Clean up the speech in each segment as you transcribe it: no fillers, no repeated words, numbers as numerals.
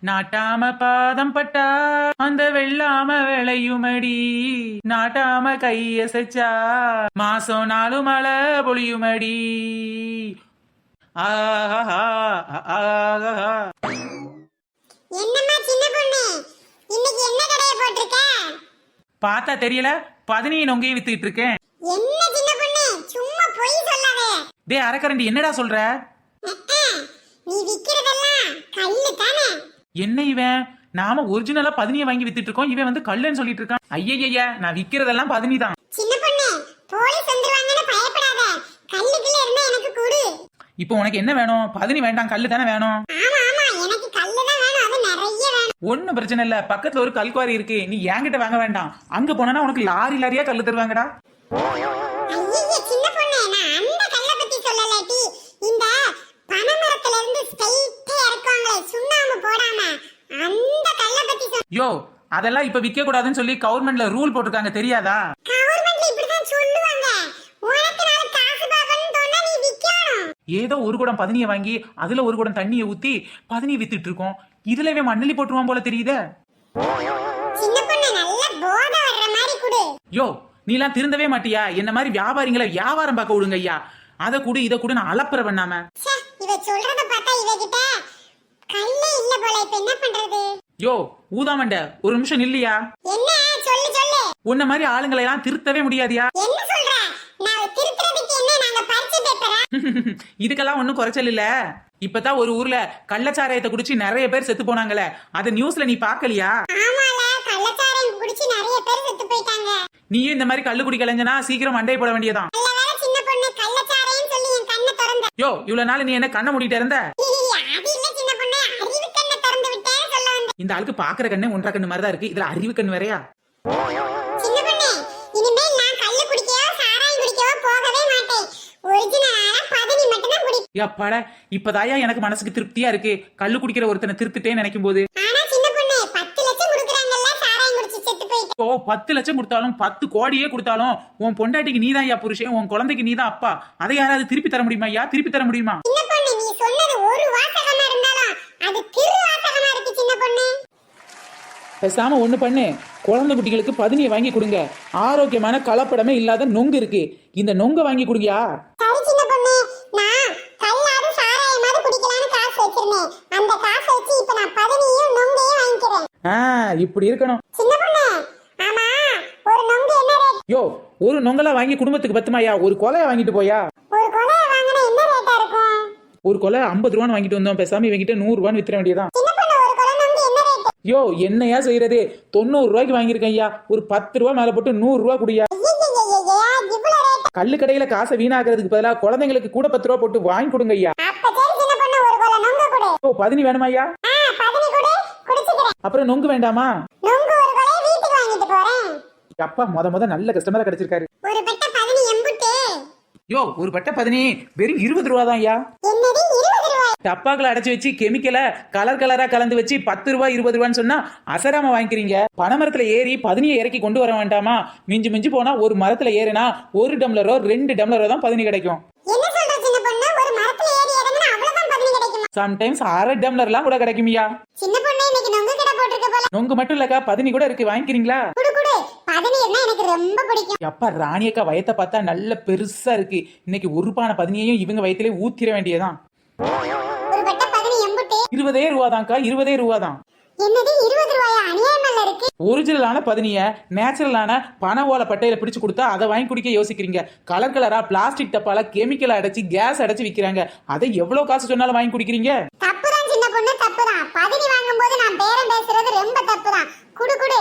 நாட்டாம பாதம் பட்டா அந்த வெள்ளாம விளையுமடி, நாட்டாம கையசைச்சா மாசம் 4 மழை பொழியுமடி. ஆஹா ஆஹா. என்னம்மா சின்ன பொண்ணு, இன்னைக்கு என்ன கடைய போட்டிருக்க? பார்த்தா தெரியல, 15 நொங்கையும் வித்துக்கிட்டு இருக்கேன். என்ன சின்ன பொண்ணு, சும்மா பொய் சொல்லாதே. டே அரக்கரண்டி, என்னடா சொல்ற? நீ விக்கிறதெல்லாம் கல்லு தானே? என்ன இவன், நாம ஒரிஜினலா 15 வாங்கி வித்துட்டு இருக்கோம், இவன் வந்து கல்லுன்னு சொல்லிட்டு இருக்கான். ஐயய்யா, நான் விக்கிறதெல்லாம் 15 தான். சின்ன பொண்ணு, போலீஸ் வந்துருவாங்கன்னு பயப்படாத. கல்லுக்குள்ள இருந்தா எனக்கு கொடு. இப்போ உனக்கு என்ன வேணும்? 15 வேண்டாம், கல்லு தானே வேணும். ஆமா ஆமா, எனக்கு கல்லு தான் வேணும், அது நிறைய வேணும். ஒன்னும் பிரச்சனை இல்ல, பக்கத்துல ஒரு கல்குவாரி இருக்கு, நீ என்கிட்ட வாங்க வேண்டாம். அங்க போனா உனக்கு லாரி லாரியா கல்லு தருவாங்கடா. ஐயே சின்ன பொண்ணு, நான் அந்த கல்லை பத்தி சொல்லலடி. இந்த பனைமரத்துல இருந்து ஸ்ட்ரைட்டா இறக்குவாங்களே சுண்ணாம்பு போடாம, அந்த கல்லை பத்தி சொல்ல. யோ, அதெல்லாம் இப்ப விக்க கூடாதுன்னு சொல்லி கவர்மெண்ட்ல ரூல் போட்டிருக்காங்க, தெரியாதா? கவர்மெண்ட்ல இப்படிதான் சொல்லுவாங்க. உனக்கு நாலு காசு பாக்கணும்னு தோணா நீ விக்கணும். ஏதோ ஒரு குடம் 15 வாங்கி அதுல ஒரு குடம் தண்ணியை ஊத்தி 15 வித்துட்டு இருக்கோம். இதுலவே மண்ணலி போட்டுருவான் போல தெரியுதே. சின்ன பொண்ணு, நல்ல போதை வர்ற மாதிரி குடு. யோ, நீலாம் திருந்தவே மாட்டியா? என்ன மாதிரி வியாபாரிகளை வியாபாரம் பார்க்க விடுங்க ஐயா. அதை கூட இதை கூட நான் அலப்பற பண்ணாம. இவ சொல்றத பார்த்தா இவகிட்ட கல்லே இல்ல போல. இப்ப என்ன பண்றது? யோ ஊதாமண்ட, ஒரு நிமிஷம் இல்லையா? என்ன சொல்லு சொல்லு. உன்ன மாதிரி ஆளுங்களை எல்லாம் திருத்தவே முடியாதியா? என்ன சொல்ற? நான் திருத்துறதுக்கு என்ன நாங்க பரிசு பேப்பரா? இதுக்கெல்லாம் ஒண்ணும் குறைச்சல் இல்ல. இப்பதான் ஒரு ஊர்ல கள்ளச்சாராயத்தை குடிச்சு நிறைய பேர் செத்து போனாங்களே, அத நியூஸ்ல நீ பாக்கலையா? ஆமால, கள்ளச்சாராயம் குடிச்சு நிறைய பேர் செத்து போயிட்டாங்க. நீயும் இந்த மாதிரி கள்ளு குடிக்கலைஞ்சனா சீக்கிரம் மண்டையை போட வேண்டியதான். நல்ல வேளை சின்ன பொண்ணு, கள்ளச்சாராயம் சொல்லி என் கண்ணை திறந்த. யோ, இவ்வளவு நாள் நீ என்ன கண்ணை மூடிட்டு இருந்த? அது இல்ல சின்ன பொண்ணு, அறிவு கண்ணை திறந்து விட்டேன்னு சொல்ல வந்தேன். இந்த ஆளுக்கு பாக்குற கண்ணே ஒன்றரை கண்ணு மாதிரிதான் இருக்கு, இதுல அறிவு கண்ணு வேறையா? சின்ன பொண்ணு, இனிமேல் நான் கள்ளு குடிக்கவோ சாராயம் குடிக்கவோ போகவே மாட்டேன். ஒரிஜினலான 15 மட்டும் தான் குடி. அப்பாட, இப்பதாயா எனக்கு மனசுக்கு திருப்தியா இருக்கு, கள்ளு குடிக்கிற ஒருத்தனை திருத்துட்டே நினைக்கும் போது. ஆனா சின்ன பொண்ணு, 10 லட்சம் குடுக்குறாங்கல்ல சாராயம் குடிச்சு செத்து போயிட்டு. ஓ, 10 லட்சம் கொடுத்தாலும் 10 கோடியே கொடுத்தாலும் உன் பொண்டாட்டிக்கு நீதான் ஐயா புருஷன், உன் குழந்தைக்கு நீதான் அப்பா. அதை யாராவது திருப்பி தர முடியுமா ஐயா? திருப்பி தர முடியுமா? சின்ன பொண்ணு, நீ சொன்னது ஒரு வாசகமா இருந்தாலும் அது திரு வாசகமா இருக்கு சின்ன பொண்ணு. பேசாம ஒண்ணு பண்ணு, குழந்தை குட்டிகளுக்கு 15 வாங்கி கொடுங்க. ஆரோக்கியமான கலப்படமே இல்லாத நொங்கு இருக்கு, இந்த நொங்க வாங்கி கொடுங்கயா. சரி சின்ன பொண்ணு, நான் கல்லாது சாராயமாவது குடிக்கலாம்னு காசு வச்சிருந்தேன். அந்த காசை வச்சு இப்ப நான் 15 நொங்கையும் வாங்கிக்கிறேன். இப்படி இருக்கணும். சின்ன பொண்ணு, ஆமா, ஒரு நொங்கு என்ன ரேட்? யோ, ஒரு நொங்கலா வாங்கி குடும்பத்துக்கு பத்துமாயா? ஒரு கொலையை வாங்கிட்டு போயா. ஒரு கொலைய வாங்கினா என்ன ரேட்டா இருக்கும்? ஒரு கொலை 50 ரூபான்னு வாங்கிட்டு வந்தோம், பேசாம இவங்கிட்ட 100 ரூபான்னு வித்துற வேண்டியதான். சின்ன பொண்ணு, ஒரு கொலை நொங்கு என்ன ரேட்? யோ, என்னையா செய்யறது? 90 ரூபாய்க்கு வாங்கியிருக்கேன் ஐயா, ஒரு 10 ரூபா மேல போட்டு 100 ரூபா குடியா. இவ்வளவு ரேட்? கல்லு கடையில காசை வீணாக்குறதுக்கு பதிலா குழந்தைங்களுக்கு கூட 10 ரூபா போட்டு வாங்கி கொடுங்க ஐயா. அப்ப சரி சின்ன பொண்ணு, ஒரு கொலை நொங்கு கொடு. ஓ, 15 வேணுமா ஐயா? 15 கொடு, குடிச்சுக்கிறேன். அப்புறம் நொங்கு வேண்டாமா? நொங்கு ஒரு கொலைய வீட்டுக்கு வாங்கிட்டு போறேன். அப்பா முத நல்ல கஸ்டமரா கிடைச்சிருக்காரு. ஒரு பெட்ட 15 எம்புட்டு? யோ, ஒரு பட்டை 15 வெறும் 20 ரூபா தான் ஐயா. என்னது 20 ரூபாய்? டப்பாக்களை அடைச்சு வச்சு கெமிக்கலை கலர் கலரா கலந்து வச்சு 10 ரூபா 20 ரூபான்னு சொன்னா அசராம வாங்கிக்கிறீங்க. பனைமரத்துல ஏறி 15 இறக்கி கொண்டு வர வேண்டாமா? மிஞ்சி மிஞ்சி போனா ஒரு மரத்துல ஏறினா 1 டம்ளரோ 2 டம்ளரோ தான் 15 கிடைக்கும். என்ன சொல்ற சின்ன பொண்ணு, ஒரு மரத்துல ஏறி இறங்கினா அவ்வளவுதான் 15 கிடைக்குமா? சம்டைம்ஸ் 1/2 டம்ளர்லாம் கூட கிடைக்குமியா. சின்ன பொண்ணு, இன்னைக்கு நொங்கு கடை போட்டிருக்க போல. நொங்கு மட்டும் இல்லக்கா, 15 கூட இருக்கு, வாங்கிக்கிறீங்களா? குடு குடு, 15 எனக்கு ரொம்ப பிடிக்கும். அப்பா, ராணியக்கா வயத்தை பார்த்தா நல்ல பெருசா இருக்கு. இன்னைக்கு ஒரு பானை 15 இவங்க வயத்திலே ஊத்திர வேண்டியதான். ஒரு பெட்ட 15 எம்புட்டு? 20 ரூபா தான்க்கா, 20 ரூபா தான். என்னது 20 ரூபாயா? அநியாயமா இருக்கு. ஒரிஜினலான 15 நேச்சுரலான பனை ஓலை பட்டையில பிடிச்சு கொடுத்தா அதை வாங்கி குடிக்க யோசிக்கிறீங்க. கலர் கலரா பிளாஸ்டிக் டப்பால கெமிக்கல் அடைச்சு கேஸ் அடைச்சு விக்கிறாங்க. அதை எவ்வளவு காசு சொன்னாலும் வாங்கி குடிக்கிறீங்க. தப்புதான் சின்ன பொண்ணு, தப்புதான். 15 வாங்கும்போது நான் பேரம் பேசுறது ரொம்ப தப்புதான். குடு குடு,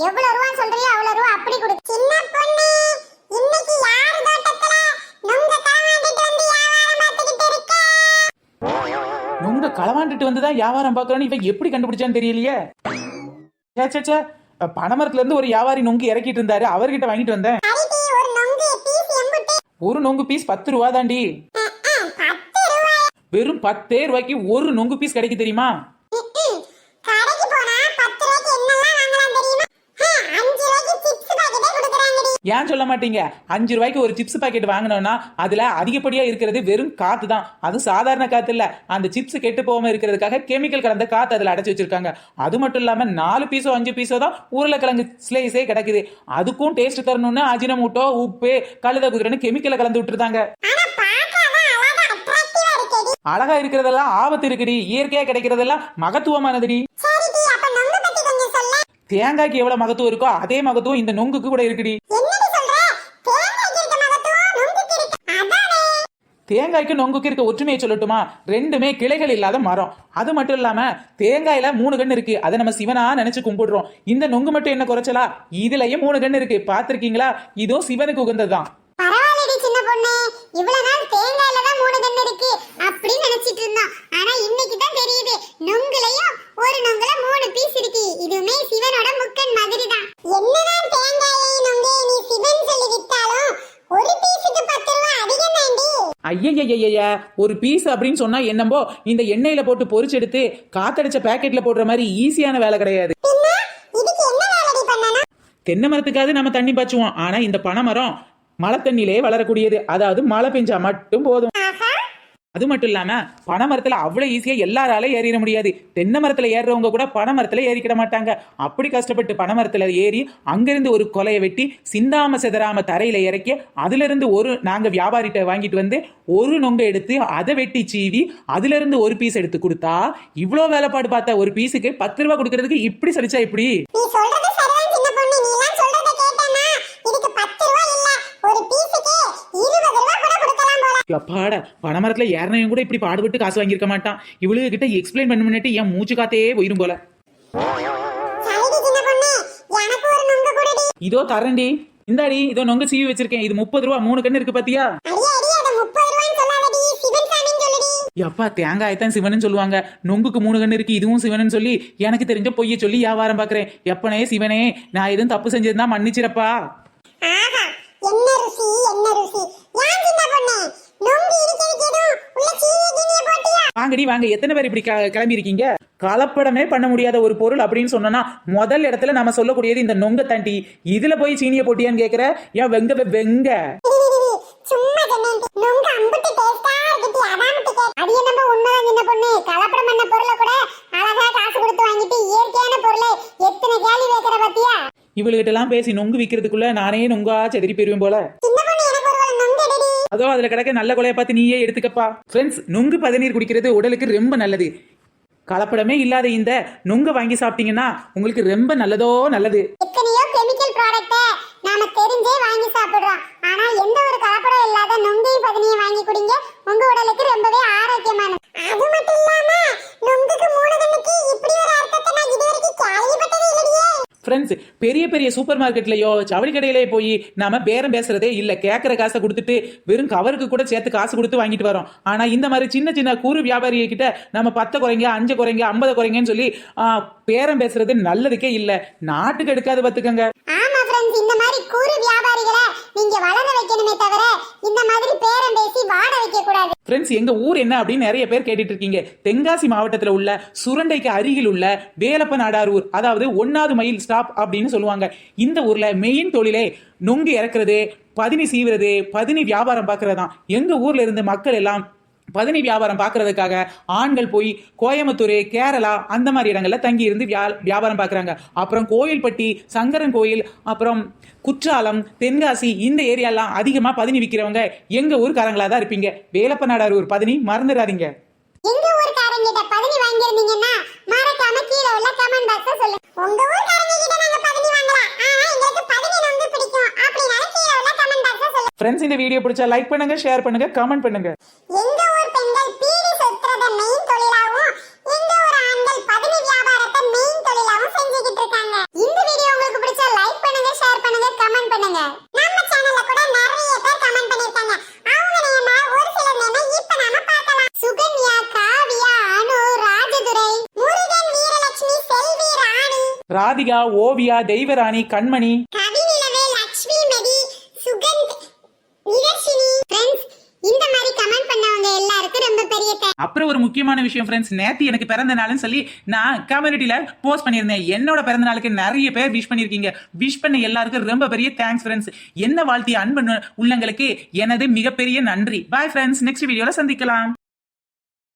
எவ்வளவு ரூபா சொல்றியோ அவ்வளவு ரூபா அப்படி குடு. சின்ன பொண்ணு, இன்னைக்கு யார் தோட்டத்துல நொங்க களவாண்டிட்டு வந்து வியாபாரம் பார்த்துக்கிட்டு இருக்க? நொங்க களவாண்டுட்டு வந்துதான் வியாபாரம் பாக்குறோன்னு இவன் எப்படி கண்டுபிடிச்சான்னு தெரியலையே. சே, பனைமரத்துல இருந்து ஒரு வியாபாரி நொங்கு இறக்கிட்டு இருந்தாரு, அவர்கிட்ட வாங்கிட்டு வந்தேன். அரிடி, ஒரு நொங்கு பீஸ் எம்புட்டு? ஒரு நொங்கு பீஸ் 10 ரூபா தாண்டி. 10 ரூபாய்? வெறும் 10 ரூபாய்க்கு ஒரு நொங்கு பீஸ் கிடைக்கு தெரியுமா? கடைக்கு போனா 10 ரூபாய்க்கு என்னெல்லாம் வாங்கலாம் தெரியுமா? 5 ரூபாய்க்கு சிப்ஸ் பாக்கெட்டே கொடுக்குறாங்கடி. ஏன் சொல்ல மாட்டீங்க? 5 ரூபாய்க்கு ஒரு சிப்ஸ் பாக்கெட் வாங்கினோம்னா அதுல அதிகப்படியா இருக்கிறது வெறும் காத்து தான். அது சாதாரண காத்து இல்ல. அந்த சிப்ஸ் கெட்டு போகாம இருக்கிறதுக்காக கெமிக்கல் கலந்த காத்து அதுல அடைச்சு வச்சிருக்காங்க. அது மட்டும் இல்லாம 4 பீஸோ 5 பீஸோ தான் உருளைக்கிழங்கு ஸ்லைஸே கிடக்குது. அதுக்கும் டேஸ்ட் தரணும்னு அஜினமோட்டோ, உப்பு, கழுத குதிரைன்னு கெமிக்கலை கலந்து விட்டுருந்தாங்க. அழகா இருக்கிறதெல்லாம் ஆபத்து இருக்குடி, இயற்கையா கிடைக்கிறதெல்லாம் மகத்துவமானதுடி. தேங்காய்க்கு எவ்வளவு மகத்துவம் இருக்கோ அதே மகத்துவம் இந்த நொங்குக்கு கூட இருக்குடி. தேங்காய்க்கு நொங்குக்கு இருக்க ஒற்றுமையை சொல்லட்டுமா? ரெண்டுமே கிளைகள் இல்லாத மரம். அது மட்டும் இல்லாம தேங்காயில 3 கண்ணு இருக்கு. அதை நம்ம சிவனா நினைச்சு கும்பிடுறோம். இந்த நொங்கு மட்டும் என்ன குறைச்சலா? இதுலயும் 3 கண்ணு இருக்கு. பாத்திருக்கீங்களா? இதுவும் சிவனுக்கு உகந்ததுதான். பரவாயில்லடி சின்ன பொண்ணு, இவ்வளவு நாள் தேங்காயில தான் 3 கண்ணு இருக்கு அப்படின்னு நினைச்சிட்டு இருந்தோம். ஆனா இன்னைக்கு தான் தெரியுது நொங்குலயும் ஒரு நொங்குல 3 பீஸ் இருக்கு. இதுவுமே சிவனோட முக்கன் மாதிரி தான். என்னதான் தேங்காயை நொங்கே நீ சிவன் சொல்லி விட்டாலும் ஒரு பீஸுக்கு 10 ரூபாய் அதிகம் தாண்டி. ஐயய்யய்ய, ஒரு பீஸ் அப்படின்னு சொன்னா என்னம்போ இந்த எண்ணெயில போட்டு பொரிச்சு எடுத்து காத்தடிச்ச பேக்கெட்ல போடுற மாதிரி ஈஸியான வேலை கிடையாது. இதுக்கு என்ன வேலைடி பண்ணணும்? தென்னை மரத்துக்காவது நம்ம தண்ணி பாய்ச்சுவோம். ஆனா இந்த பனைமரம் மழை தண்ணியிலே வளரக்கூடியது. அதாவது மழை பெஞ்சா மட்டும் போதும். அது மட்டும் இல்லாம பனை மரத்துல அவ்வளவு ஈஸியா எல்லாராலையும் ஏறிட முடியாது. தென்னை மரத்துல ஏறுறவங்க கூட பனை மரத்துல ஏறிக்கிட மாட்டாங்க. அப்படி கஷ்டப்பட்டு பனை மரத்துல ஏறி அங்கிருந்து ஒரு கொலையை வெட்டி சிந்தாம செதறாம தரையில இறக்கி அதுல இருந்து நாங்க வியாபாரிட்ட வாங்கிட்டு வந்து ஒரு நொங்க எடுத்து அதை வெட்டி சீவி அதுல இருந்து ஒரு பீஸ் எடுத்து கொடுத்தா இவ்வளவு வேலைப்பாடு பார்த்தா ஒரு பீஸுக்கு 10 ரூபாய் கொடுக்கறதுக்கு இப்படி சலிச்சா இப்படி? நீ சொல்றது சரிதான் சின்ன பொண்ணு. நீ எல்லாம் சொல்றத கேட்டேனா இதுக்கு 10 ரூபாய் இல்ல ஒரு பீஸுக்கு 20 ரூபாய் கூட கொடுக்கலாம் போல. அப்பாடா, பனைமரத்துல ஏறனையும் கூட இப்படி பாடுபட்டு காசு வாங்கியிருக்க மாட்டான். இவளுக்கு கிட்ட எக்ஸ்பிளைன் பண்ண முன்னாடி என் மூச்சு காத்தே போயிரும் போல. இதோ தரண்டி, இந்தாடி, இதோ நொங்க சீவி வச்சிருக்கேன். இது 30 ரூபா. 3 கண்ணு இருக்கு பாத்தியா? எப்பா தேங்காயத்தான் சிவன் சொல்லுவாங்க. நொங்குக்கு 3 கண்ணு இருக்கு, இதுவும் சிவன் சொல்லி எனக்கு தெரிஞ்ச பொய்ய சொல்லி வியாபாரம் பாக்குறேன். எப்பனே சிவனே, நான் எதுவும் தப்பு செஞ்சதுன்னா மன்னிச்சிரப்பா. என்ன ருசி என்ன ருசி. ஏன் சின்ன பொண்ணே நொங்கு இருக்கிறது உள்ள சீனிய கினிய போட்டியா? வாங்கடி வாங்க. எத்தனை பேர் இப்படி கிளம்பி இருக்கீங்க? கலப்படமே பண்ண முடியாத ஒரு பொருள் அப்படின்னு சொன்னா முதல் இடத்துல நம்ம சொல்லக்கூடியது இந்த நொங்க தாண்டி. இதுல போய் சீனிய போட்டியான்னு கேக்குற? ஏன் வெங்க சும்மா சொன்னேன். நொங்க அம்புட்டு டேஸ்டா இருக்கு. அதாமட்டு கேக்க. அது என்னமோ உண்மைதான் சின்ன பொண்ணு. கலப்படம் பண்ண பொருளை கூட அழகா காசு கொடுத்து வாங்கிட்டு இயற்கையான பொருளை எத்தனை கேள்வி கேட்கிற பாத்தியா? இவளுகிட்ட எல்லாம் பேசி நொங்கு விக்கிறதுக்குள்ள நானே நொங்கா செதறி போயிருவேன் போல. அதோ அதுல கிடக்க நல்ல கொலையை பார்த்து நீயே எடுத்துக்கப்பா. ஃப்ரெண்ட்ஸ், நொங்கு பதநீர் குடிக்கிறது உடலுக்கு ரொம்ப நல்லது. கலப்படமே இல்லாத இந்த நொங்க வாங்கி சாப்பிட்டீங்கன்னா உங்களுக்கு ரொம்ப நல்லது. எத்தனையோ கெமிக்கல் ப்ராடக்ட்ட நாம தெரிஞ்சே வாங்கி சாப்பிடுறோம். ஆனா எந்த ஒரு கலப்படம் இல்லாத நொங்கையும் பதனியும் வாங்கி குடிங்க. உங்க உடலுக்கு ரொம்பவே ஆரோக்கியமானது. அது மட்டும் இல்லாம நொங்குக்கு 3 கண்ணுக்கு இப்படி ஒரு அர்த்தத்தை நான் இதுவரைக்கும் கேள்விப்பட்டதே இல்லையே. ஃப்ரெண்ட்ஸ், பெரிய பெரிய சூப்பர் மார்க்கெட்லயோ ஜவுளி கடையிலே போய் நாம பேரம் பேசுறதே இல்ல. கேட்கற காசை கொடுத்துட்டு வெறும் கவருக்கு கூட சேர்த்து காசு கொடுத்து வாங்கிட்டு வரோம். ஆனா இந்த மாதிரி சின்ன சின்ன கூறு வியாபாரியை கிட்ட நம்ம 10 குறைங்க, 5 குறைங்க, 50 குறைங்கன்னு சொல்லி பேரம் பேசுறது நல்லதுக்கே இல்ல. நாட்டுக்கு எடுக்காது பாத்துக்கங்க. ஆமா ஃப்ரெண்ட்ஸ், இந்த மாதிரி கூறு வியாபாரிகளை நீங்க வளர வைக்கணுமே தவிர இந்த மாதிரி பேரம் பேசி வாட வைக்க கூடாது. ஃப்ரெண்ட்ஸ், எங்க ஊர் என்ன அப்படின்னு நிறைய பேர் கேட்டுட்டு இருக்கீங்க. தென்காசி மாவட்டத்தில் உள்ள சுரண்டைக்கு அருகில் உள்ள வேலப்ப நாடார், அதாவது 1வது மைல் ஸ்டாப் அப்படின்னு சொல்லுவாங்க. இந்த ஊர்ல மெயின் தொழிலே நொங்கு இறக்குறது, பதினி சீவுறது, பதினி வியாபாரம் பார்க்கறதுதான். எங்க ஊர்ல இருந்து மக்கள் எல்லாம் பதினி வியாபாரம் பார்க்கறதுக்காக ஆண்கள் போய் கோயம்புத்தூர், கேரளா அந்த மாதிரி இடங்கள்ல தங்கி இருந்து வியாபாரம் பார்க்கறாங்க. அப்புறம் கோயில்பட்டி, சங்கரன் கோயில், அப்புறம் குற்றாலம், தென்காசி இந்த ஏரியாலாம் அதிகமா பதினி விற்கிறவங்க எங்க ஊர்காரங்களா தான் இருப்பீங்க. வேலப்ப நாடார் ஊர் பதினி மறந்துடாதீங்க. எங்க ஊர்காரங்கிட்ட பதினி வாங்கியிருந்தீங்கன்னா மறக்காம கீழே உள்ள கமெண்ட் பாக்ஸ்ல சொல்லுங்க. உங்க ஊர்காரங்க கிட்ட நாங்க பதினி வாங்கலாம், ஆனா எங்களுக்கு பதினி நொங்கு பிடிக்கும் அப்படினா கீழே உள்ள கமெண்ட் பாக்ஸ்ல சொல்லுங்க. ஃப்ரெண்ட்ஸ், இந்த வீடியோ பிடிச்சா லைக் பண்ணுங்க, ஷேர் பண்ணுங்க, கமெண்ட் பண்ணுங்க. எங்க ஊர் பெண்கள் பீடி சுத்துறத மெயின் தொழிலாவும், எங்க ஊர் ஆண்கள் பதினி வியாபாரத்தை மெயின் தொழிலாவும் செஞ்சுக்கிட்டு இருக்காங்க. இந்த வீடியோ உங்களுக்கு பிடிச்சா லைக் பண்ணுங்க, ஷேர் பண்ணுங்க, கமெண்ட் பண்ணுங்க. நம்ம சேனல்ல கூட நிறைய பேர் கமெண்ட் பண்ணிருக்காங்க. அவங்க நேம ஒரு சில நேம இப்ப நாம பார்க்கலாம். சுகன்யா, காவியா, அனு, ராஜதுரை, முருகன், வீரலட்சுமி, செல்வி, ராணி, ராதிகா, ஓவியா, தெய்வராணி, கண்மணி, கவிநிலவே, லட்சுமி மதி, சுகந்த், நிதர்ஷினி. ஃப்ரெண்ட்ஸ், இந்த மாதிரி கமெண்ட் பண்ணவங்க எல்லாருக்கும் ரொம்ப பெரிய அப்புறம் ஒரு முக்கியமான விஷயம் ஃப்ரெண்ட்ஸ், நேத்து எனக்கு பிறந்த நாள்னு சொல்லி நான் கம்யூனிட்டியில போஸ்ட் பண்ணியிருந்தேன். என்னோட பிறந்த நாளுக்கு நிறைய பேர் விஷ் பண்ணியிருக்கீங்க. விஷ் பண்ண எல்லாருக்கும் ரொம்ப பெரிய தேங்க்ஸ் ஃப்ரெண்ட்ஸ். என்ன வாழ்த்திய அன்பு உள்ளங்களுக்கு எனது மிகப்பெரிய நன்றி. பாய் ஃப்ரெண்ட்ஸ், நெக்ஸ்ட் வீடியோல சந்திக்கலாம்.